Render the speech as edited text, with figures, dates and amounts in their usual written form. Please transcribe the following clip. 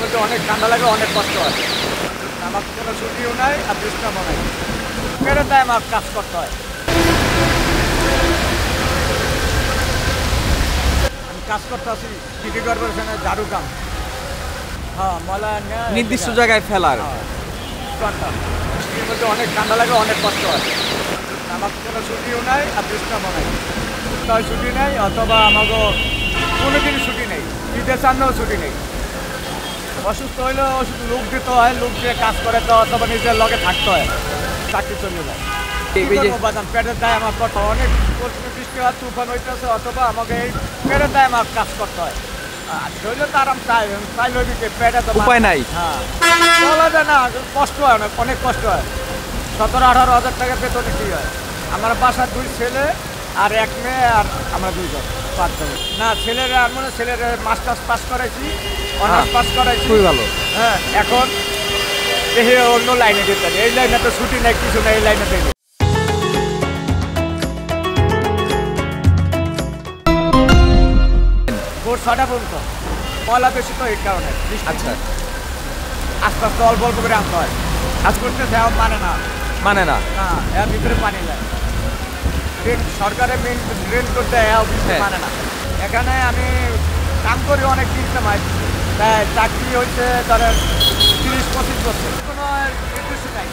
মধ্যে অনেক ঠান্ডা লাগে, অনেক কষ্ট হয়। আমার কোনো ছুটিও নাই আর বিশ্রামও নাই। মেরে দেয় আমার কাজ করতে হয়। আমি কাজ করতে আসি সিটি কর্পোরেশনের ঝাড়ু কাম। হ্যাঁ, ময়লা নির্দিষ্ট জায়গায় ফেলার। বৃষ্টির মধ্যে অনেক ঠান্ডা লাগে, অনেক কষ্ট হয়। আমার কোনো ছুটিও নাই আর বিশ্রামও নাই। সপ্তাহে ছুটি নেই, অথবা আমাকে কোনো দিন ছুটি নেই। ঈদের সামনেও ছুটি নেই। অসুস্থ হইলেও ওষুধ লোক দিতে হয়, লোক দিয়ে কাজ করে তো, অথবা নিজের লগে থাকতে হয়, চাকরি চলে যায়। বাদাম পেটের দায় আমার করতে হয়, অনেক বৃষ্টি হয়, তুফান হইতেছে, অথবা আমাকে এই পেটের দায় আমার কাজ করতে হয়। শরীরে তো আরাম চাই, চাইলে পেটে তো উপায় নাই। হ্যাঁ, চলা যায় না, কষ্ট হয়, অনেক কষ্ট হয়। 17-18 হাজার টাকা বেতনে কি হয়? আমার বাসার 2 ছেলে আর 1 মেয়ে, আর আমরা 2 জন, 5 জন। না, ছেলেরা মানে ছেলেরা মাস্টার্স পাস করাইছি, অনার্স পাস করাইছি। খুবই ভালো। হ্যাঁ, এখন দেখি অন্য লাইনে যেতে হবে। এই লাইনে তো ছুটি নেই, কিছু নেই, এই লাইনে দেখি। ভোর 6টা পর্যন্ত ময়লা বেশি, তো এই কারণে। আচ্ছা, আস্তে আস্তে অল্প অল্প করে আনতে হয়। কাজ করতে দেওয়া মানে না, মানে না। না, এর ভিতরে পানি যায়। সরকারের মেন ড্রেন করতে মানে না। এখানে আমি কাম করি অনেক দিন সময়, তাই চাকরি হচ্ছে ধরেন 30-25 বছর। কোনো নির্দিষ্ট নাই।